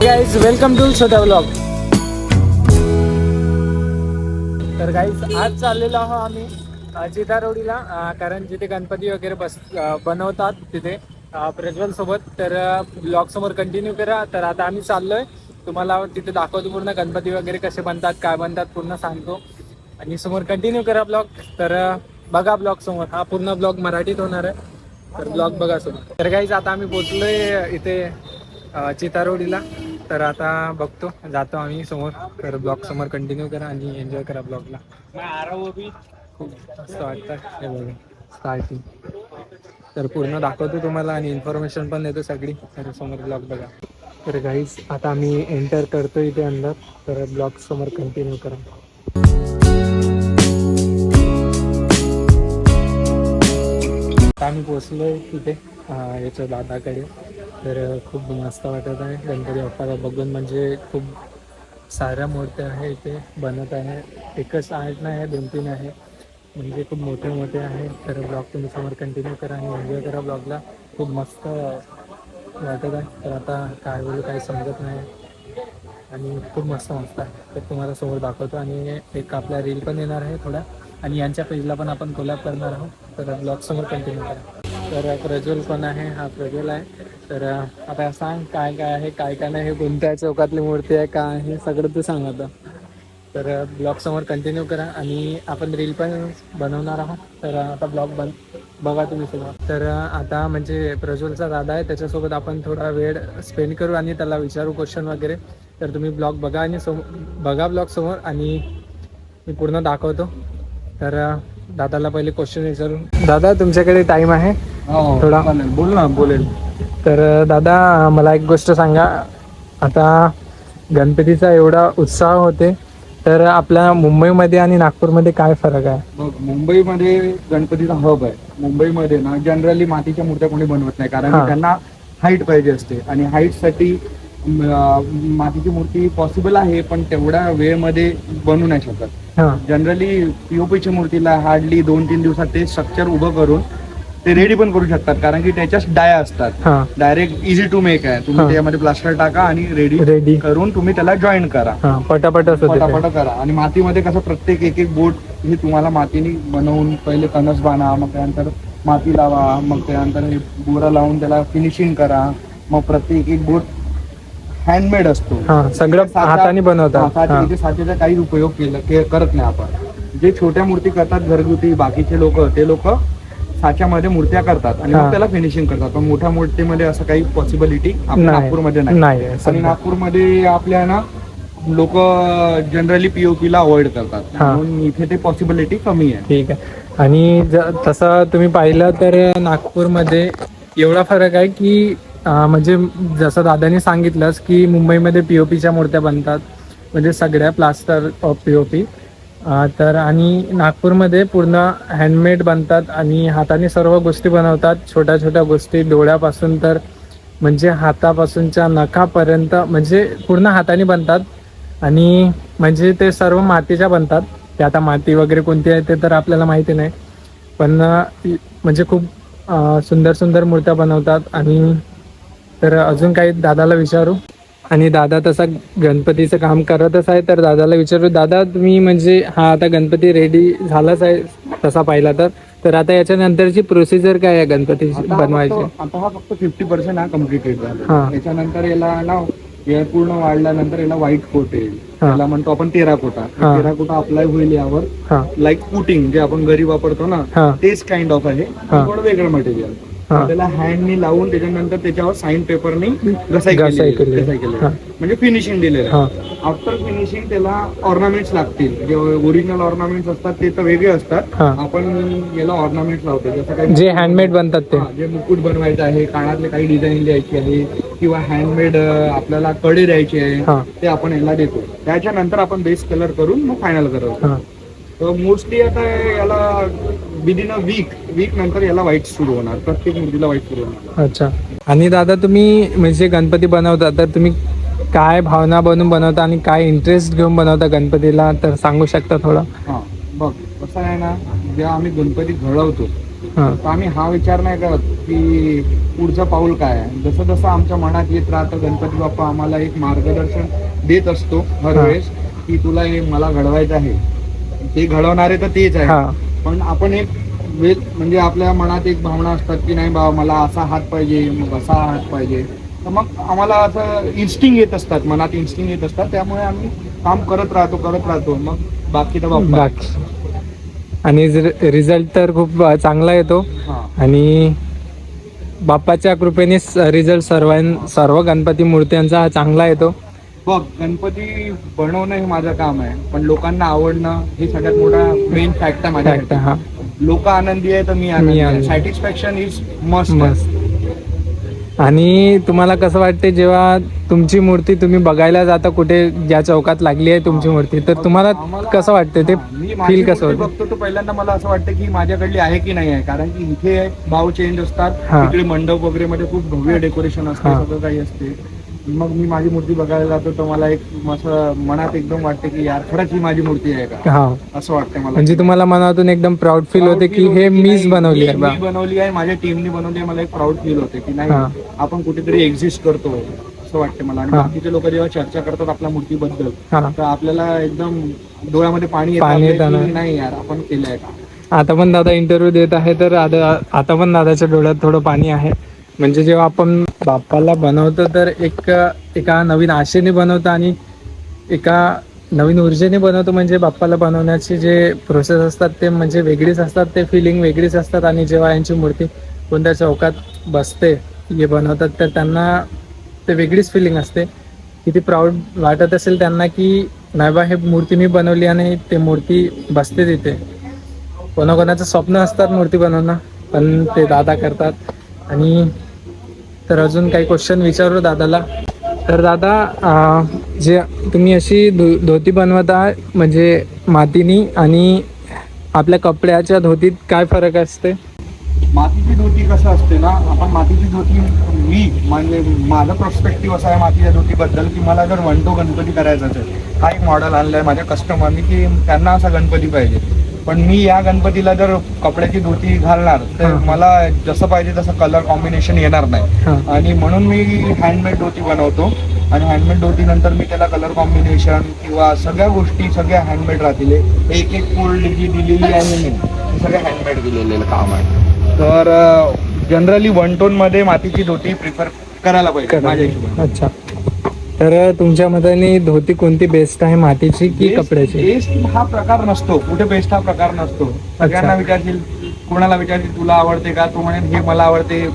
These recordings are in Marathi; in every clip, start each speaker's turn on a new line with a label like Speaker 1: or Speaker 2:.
Speaker 1: गाईज वेलकम टू छोटा ब्लॉग. तर गाईज आज चाललेलो आहो आम्ही चितारोडीला, कारण जिथे गणपती वगैरे बनवतात तिथे प्रज्वल सोबत. तर ब्लॉग समोर कंटिन्यू करा. तर आता आम्ही चाललोय, तुम्हाला तिथे दाखवतो पूर्ण गणपती वगैरे कसे बनतात, काय बनतात पूर्ण सांगतो. आणि समोर कंटिन्यू करा ब्लॉग. तर बघा ब्लॉग समोर, हा पूर्ण ब्लॉग मराठीत होणार आहे. तर ब्लॉग बघा समोर. तर गाईज आता आम्ही पोचलोय इथे चितारोडीला. तर आता बघतो, जातो आम्ही समोर. तर ब्लॉग समोर कंटिन्यू करा आणि एन्जॉय करा ब्लॉगला. खूप मस्त वाटतं हे बघा स्टार्टिंग. तर पूर्ण दाखवतो तुम्हाला आणि इन्फॉर्मेशन पण देतो सगळी. तर समोर ब्लॉग बघा. तर गाईज आता आम्ही एंटर करतो इथे अंदर. तर ब्लॉग समोर कंटिन्यू करा. आम्ही पोचलोय तिथे याच्या दादाकडे. तर खूप मस्त वाटत आहे गणपती बाप्पाला बघून. म्हणजे खूप साऱ्या मूर्त्या आहे इथे बनत आहे. एकच आहेत नाही आहे, 2-3 आहे. म्हणजे खूप मोठे मोठे आहे. तर ब्लॉग तुम्ही समोर कंटिन्यू करा आणि एन्जॉय करा ब्लॉगला. खूप मस्त वाटत आहे. तर आता काय बोलू काही समजत नाही आणि खूप मस्त मस्त आहे. तर तुम्हाला समोर दाखवतो आणि एक आपल्या रील पण येणार आहे थोड्या. आणि यांच्या पेजला पण आपण कोलॅब करणार आहोत. तर ब्लॉग समोर कंटिन्यू करा. तर प्रज्वल पण आहे, हा प्रज्वल आहे. तर आता सांग काय काय आहे काय काय नाही, हे कोणत्या चौकातली मूर्ती आहे काय आहे सगळं तू सांग आता. तर ब्लॉग समोर कंटिन्यू करा आणि आपण रील पण बनवणार आहोत. तर आता ब्लॉग बघा तुम्ही सगळं. तर आता म्हणजे प्रज्वलचा दादा आहे, त्याच्यासोबत आपण थोडा वेळ स्पेंड करू आणि त्याला विचारू क्वेश्चन वगैरे. तर तुम्ही ब्लॉग बघा आणि बघा ब्लॉग समोर आणि मी पूर्ण दाखवतो. तर दादाला पहिले क्वेश्चन विचारू. दादा तुमच्याकडे टाईम आहे थोडा?
Speaker 2: बोल ना. बोलेल.
Speaker 1: तर दादा मला एक गोष्ट सांगा. आता गणपतीचा एवढा उत्साह होते, तर आपल्या मुंबईमध्ये आणि नागपूरमध्ये काय फरक आहे?
Speaker 2: बघ, मुंबईमध्ये गणपतीचा हब आहे. मुंबईमध्ये ना जनरली मातीच्या मूर्त्या कोणी बनवत नाही, कारण की त्यांना हाईट पाहिजे असते. आणि हाईटसाठी मातीची मूर्ती पॉसिबल आहे, पण तेवढ्या वेळेमध्ये बनवू नाही शकत. जनरली पीओपीच्या मूर्तीला हार्डली 2-3 दिवसात ते स्ट्रक्चर उभं करून ते रेडी पण करू शकतात, कारण की त्याच्याच डाया असतात. डायरेक्ट इझी टू मेक आहे. तुम्ही त्यामध्ये प्लास्टर टाका आणि रेडी करून तुम्ही त्याला जॉईन करा.
Speaker 1: पटापट
Speaker 2: करा. आणि मातीमध्ये कसं प्रत्येक एक बोट हे तुम्हाला मातीने बनवून पहिले कणस बांधा, मग त्यानंतर माती लावा, मग त्यानंतर हे बोरा लावून त्याला फिनिशिंग करा. मग प्रत्येक एक बोट हँडमेड असतो,
Speaker 1: सगळं हाताने बनवतात.
Speaker 2: साचेचा काही उपयोग करत नाही आपण. जे छोट्या मूर्ती करतात घरगुती बाकीचे लोक, ते लोक साच्यामध्ये मूर्त्या करतात आणि मग त्याला फिनिशिंग करतात. पण मोठ्या मूर्तीमध्ये असं काही पॉसिबिलिटी आपल्या नागपूरमध्ये नाही. आणि नागपूरमध्ये आपल्या ना लोक जनरली पीओपीला अवॉइड करतात, म्हणून इथे ते पॉसिबिलिटी कमी आहे.
Speaker 1: ठीक आहे. आणि तसं तुम्ही पाहिलं तर नागपूरमध्ये एवढा फरक आहे की म्हणजे जसं दादानी सांगितलंच की मुंबईमध्ये पीओपीच्या मूर्त्या बनतात, म्हणजे सगळ्या प्लास्टर ऑफ पीओपी. तर आणि नागपूरमध्ये पूर्ण हँडमेड बनतात आणि हाताने सर्व गोष्टी बनवतात. छोट्या छोट्या गोष्टी डोळ्यापासून तर म्हणजे हातापासूनच्या नखापर्यंत म्हणजे पूर्ण हाताने बनतात. आणि म्हणजे ते सर्व मातीच्या बनतात. ते आता माती वगैरे कोणती आहे ते तर आपल्याला माहिती नाही, पण म्हणजे खूप सुंदर सुंदर मूर्त्या बनवतात. आणि तर अजून काही दादाला विचारू. आणि दादा तसा गणपतीचं काम करतच आहे, तर दादाला विचारू. दादा तुम्ही म्हणजे हा आता गणपती रेडी झालाच आहे तसा पाहिला तर आता याच्यानंतरची प्रोसिजर काय आहे गणपतीची बनवायची?
Speaker 2: आता हा फक्त 50% हा कम्प्लिटेड झाला. याच्यानंतर याला ना पूर्ण वाढल्यानंतर याला व्हाईट कोट येईल, त्याला म्हणतो आपण टेराकोटा. टेराकोटा अप्लाय होईल यावर, लाईक पुटिंग जे आपण घरी वापरतो ना, तेच काइंड ऑफ आहे, थोडं वेगळं मटेरियल. त्याला हँडनी लावून त्याच्यानंतर त्याच्यावर साईन पेपरनी घसाई केली, म्हणजे फिनिशिंग दिलेलं आहे. आफ्टर फिनिशिंग त्याला ऑर्नामेंट्स लागतील. जे ओरिजिनल ऑर्नामेंट्स असतात ते तर वेगळे असतात, आपण याला ऑर्नामेंट्स लावतो. जसं काही
Speaker 1: जे हँडमेड बनतात ते,
Speaker 2: जे मुकुट बनवायचं आहे, कानातले काही डिझाईन द्यायची आहे, किंवा हँडमेड आपल्याला कडे द्यायचे आहे, ते आपण याला देतो. त्याच्यानंतर आपण बेस कलर करून मग फायनल करतो. तर मोस्टली आता याला विदिन अ वीक नंतर याला व्हाईट सुरू होणार, प्रत्येक मूर्तीला व्हाईट सुरू होणार.
Speaker 1: अच्छा. आणि दादा तुम्ही म्हणजे गणपती बनवता तर तुम्ही काय भावना बनवून बनवता आणि काय इंटरेस्ट घेऊन बनवता गणपतीला, तर सांगू शकता थोडं?
Speaker 2: बघ कसं आहे ना, जेव्हा आम्ही गणपती घडवतो
Speaker 1: हा.
Speaker 2: तर आम्ही हा विचार नाही करत की पुढचं पाऊल काय आहे. जसं जसं आमच्या मनात येत राहतं गणपती बाप्पा आम्हाला एक मार्गदर्शन देत असतो हर
Speaker 1: हा.
Speaker 2: वेळेस की तुला हे मला घडवायचं आहे. ते घडवणारे तर तेच आहे,
Speaker 1: हा.
Speaker 2: पण आपण एक म्हणजे आपल्या मनात एक भावना असतात की नाही बाबा मला असा हात पाहिजे, मग असा हात पाहिजे. तर मग आम्हाला असं इन्स्टिंग येत असतात, मनात इन्स्टिंग येत असतात. त्यामुळे आम्ही काम करत राहतो. मग बाकी तर बाप्पा आहे.
Speaker 1: बाकी आणि रिझल्ट तर खूप चांगला येतो.
Speaker 2: हा.
Speaker 1: आणि बाप्पाच्या कृपेने रिझल्ट सर्व गणपती मूर्त्यांचा चांगला येतो.
Speaker 2: बघ, गणपती बनवणं हे माझं काम आहे, पण लोकांना आवडणं हे सगळ्यात मोठा मेन फॅक्ट आहे
Speaker 1: फॅक्ट. हा.
Speaker 2: माझ्यासाठी. लोक आनंदी आहे तर मी आनंदी आहे. Satisfaction is must.
Speaker 1: आणि तुम्हाला कसं वाटते जेव्हा तुमची मूर्ती तुम्ही बघायला जाता कुठे ज्या चौकात लागली आहे तुमची मूर्ती, तर तुम्हाला कसं वाटते ते
Speaker 2: मी
Speaker 1: फील
Speaker 2: माझी
Speaker 1: कसं
Speaker 2: मूर्ती
Speaker 1: होतं?
Speaker 2: बघतो तर पहिल्यांदा मला असं वाटतं की माझ्याकडली आहे की नाही आहे, कारण की इथे भाव चेंज असतात.
Speaker 1: हा.
Speaker 2: इकडे मंडप वगैरे मध्ये खूप भव्य डेकोरेशन असते,
Speaker 1: हा.
Speaker 2: सगळं काही असते. मग मी माझी मूर्ती बघायला जातो तर मला एक असं मनात एकदम वाटते की यार खरंच ही माझी मूर्ती आहे का,
Speaker 1: हा.
Speaker 2: असं वाटतं मला.
Speaker 1: म्हणजे तुम्हाला मनातून एकदम प्राऊड फील होते की हे मीच बनवली आहे बा.
Speaker 2: मी बनवली आहे, माझ्या टीमने बनवली आहे. मला एक प्राऊड फील होते की नाही
Speaker 1: हा.
Speaker 2: आपण कुठेतरी एक्झिस्ट करतो असं वाटतं मला. आणि
Speaker 1: हा.
Speaker 2: बाकीचे लोक जेव्हा चर्चा करतात आपल्या मूर्तीबद्दल
Speaker 1: हा.
Speaker 2: तर आपल्याला एकदम डोळ्यामध्ये पाणी
Speaker 1: पाणी
Speaker 2: येतं
Speaker 1: येतं ना.
Speaker 2: की नाही यार आपण केलंय का.
Speaker 1: आता पण दादा इंटरव्ह्यू देत आहे तर आता पण दादाच्या डोळ्यात थोडं पाणी आहे. म्हणजे जेव्हा आपण बाप्पाला बनवतो तर एका नवीन आशेने बनवतो आणि एका नवीन ऊर्जेने बनवतो. म्हणजे बाप्पाला बनवण्याची जे प्रोसेस असतात ते म्हणजे वेगळीच असतात, ते फिलिंग वेगळीच असतात. आणि जेव्हा यांची मूर्ती कोणत्या चौकात बसते हे बनवतात तर त्यांना ते वेगळीच फिलिंग असते. किती प्राऊड वाटत असेल त्यांना की नाही बा हे मूर्ती मी बनवली आणि ते मूर्ती बसते तिथे. कोणाकोणाचं स्वप्न असतात मूर्ती बनवणं, पण ते दादा करतात. आणि तर अजून काही क्वेश्चन विचारू दादाला. तर दादा जे तुम्ही अशी धोती बनवता म्हणजे मातीनी आणि आपल्या कपड्याच्या धोतीत काय फरक असते?
Speaker 2: मातीची धोती कसं असते ना, आपण मातीची धोती म्हणजे माझा पर्स्पेक्टिव्ह असा आहे मातीच्या धोतीबद्दल की मला जर म्हणतो गणपती करायचा असेल, हा एक मॉडेल आणलाय माझ्या कस्टमरनी की त्यांना असा गणपती पाहिजे. पण मी या गणपतीला जर कपड्याची धोती घालणार तर मला जसं पाहिजे तसं कलर कॉम्बिनेशन येणार नाही. आणि म्हणून मी हँडमेड धोती बनवतो. आणि हँडमेड धोती नंतर मी त्याला कलर कॉम्बिनेशन किंवा सगळ्या गोष्टी सगळ्या हँडमेड राहतील. एक एक फोल्ड जी दिलेली आहे मी सगळं हँडमेड दिलेलं काम आहे. तर जनरली वन टोन मध्ये मातीची धोती प्रिफर करायला पाहिजे माझ्या हिशोबाने.
Speaker 1: अच्छा. तर तुमच्या मताने धोती कोणती बेस्ट आहे, मातीची की कपड्याची?
Speaker 2: बेस्ट हा प्रकार नसतो, कुठे बेस्ट हा प्रकार नसतो. सगळ्यांना विचारशील, कोणाला विचारशील तुला आवडते का, तो म्हणेल हे मला आवडते.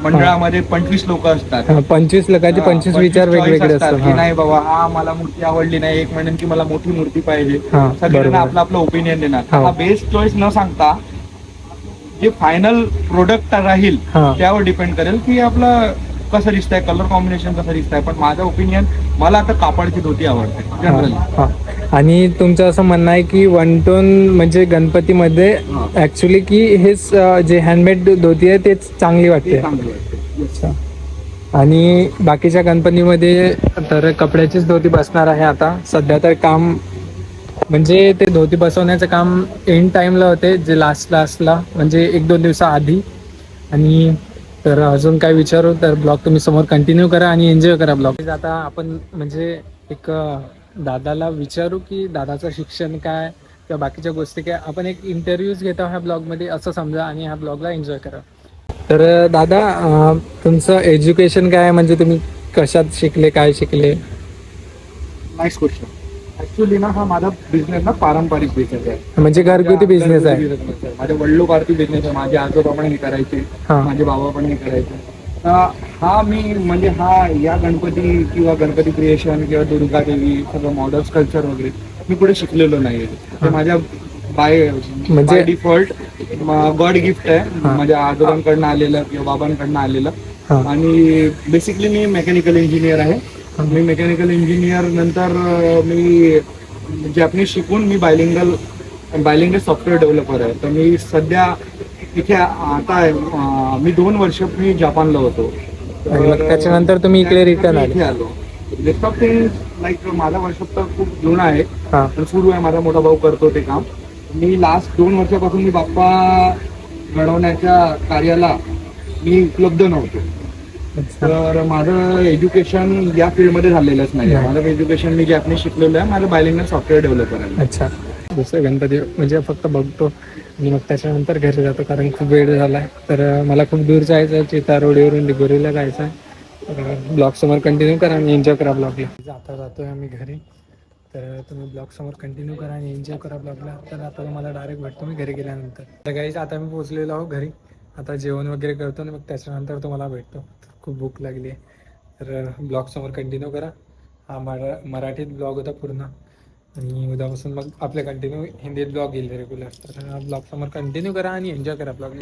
Speaker 2: मंडळामध्ये 25 लोक असतात,
Speaker 1: 25 लोकांचे 25 विचार वेगवेगळे असतात
Speaker 2: की नाही बाबा हा मला मूर्ती आवडली नाही, एक म्हणेल की मला मोठी मूर्ती पाहिजे.
Speaker 1: हा,
Speaker 2: सगळ्यांना आपला आपला ओपिनियन देणार. हा बेस्ट चॉईस न सांगता जे फायनल प्रोडक्ट राहील त्यावर डिपेंड करेल की आपलं कसं दिसतंय, कलर कॉम्बिनेशन कसं दिसतंय. पण माझं ओपिनियन, मला आता कापडची धोती आवडते जनरली.
Speaker 1: आणि तुमचं असं म्हणणं आहे की वन टोन म्हणजे गणपतीमध्ये ऍक्च्युली की हेच जे हँडमेड धोती आहे तेच चांगली वाटते. अच्छा. आणि बाकीच्या गणपतीमध्ये तर कपड्याचीच धोती बसणार आहे. आता सध्या तर काम म्हणजे ते धोती बसवण्याचं काम एंड टाइमला होते, जे लास्टला म्हणजे 1-2 दिवसाआधी. आणि तर अजून काय विचारू तर ब्लॉग तुम्ही समोर कंटिन्यू करा आणि एन्जॉय करा ब्लॉग. आता आपण म्हणजे एक दादाला विचारू की दादाचं शिक्षण काय किंवा बाकीच्या गोष्टी काय. आपण एक इंटरव्ह्यूज घेतो ह्या ब्लॉगमध्ये असं समजा आणि ह्या ब्लॉगला एन्जॉय करा. तर दादा तुमचं एज्युकेशन काय, म्हणजे तुम्ही कशात शिकले, काय शिकले?
Speaker 2: Nice question. ऍक्च्युली ना हा माझा बिझनेस ना पारंपरिक बिझनेस आहे,
Speaker 1: म्हणजे घरगुती बिझनेस आहे.
Speaker 2: माझ्या वडिलोपार्थिव बिझनेस आहे. माझे आजोबा पण हे करायचे, माझे बाबा पण हे करायचे. हा मी म्हणजे या गणपती किंवा गणपती क्रिएशन किंवा दुर्गा देवी सगळं मॉडर्न कल्चर वगैरे मी पुढे शिकलेलो नाहीये. ते माझ्या म्हणजे डिफॉल्ट गॉड गिफ्ट आहे, माझ्या आजोबांकडनं आलेलं किंवा बाबांकडनं आलेलं. आणि बेसिकली मी मेकॅनिकल इंजिनियर आहे. मी मेकॅनिकल इंजिनियर नंतर मी जॅपनीज शिकून मी बायलिंगल सॉफ्टवेअर डेव्हलपर आहे. तर मी सध्या इथे आता आहे. मी 2 वर्ष मी जपानला होतो.
Speaker 1: त्याच्यानंतर तुम्ही इकडे रिटर्न
Speaker 2: आलो. रेस्ट ऑफ थिंग लाईक माझा वर्कशॉप तर खूप जुना आहे, पण सुरू आहे. माझा मोठा भाऊ करतो ते काम. मी लास्ट 2 वर्षापासून मी बाप्पा घडवण्याच्या कार्याला मी उपलब्ध नव्हतो.
Speaker 1: अच्छा.
Speaker 2: तर माझं एज्युकेशन या फील्डमध्ये झालेलंच नाही. माझं एज्युकेशन मी जॅपनीज शिकलेलं आहे. माझं बायलिंगल सॉफ्टवेअर डेव्हलपर आहे.
Speaker 1: अच्छा. दुसरं गणपती म्हणजे फक्त बघतो आणि मग त्याच्यानंतर घरी जातो, कारण खूप वेळ झाला आहे. तर मला खूप दूर जायचं आहे, चिता रोडवरून डिगोरीला जायचं आहे. ब्लॉग समोर कंटिन्यू करा आणि एन्जॉय करा ब्लॉगला. आता जातोय आम्ही घरी, तर तुम्ही ब्लॉग समोर कंटिन्यू करा आणि एन्जॉय करा ब्लॉगला. तर आता तुम्हाला डायरेक्ट भेटतो मी घरी गेल्यानंतर. तर गाईज आता मी पोहोचलेलो आहो घरी. आता जेवण वगैरे करतो आणि मग त्याच्यानंतर तुम्हाला भेटतो. खूप भूक लागली आहे. तर ब्लॉग समोर कंटिन्यू करा. हा मराठीत ब्लॉग होता पूर्ण, आणि उद्यापासून मग आपले कंटिन्यू हिंदीत ब्लॉग येईल रेग्युलर. तर ब्लॉग समोर कंटिन्यू करा आणि एन्जॉय करा ब्लॉग.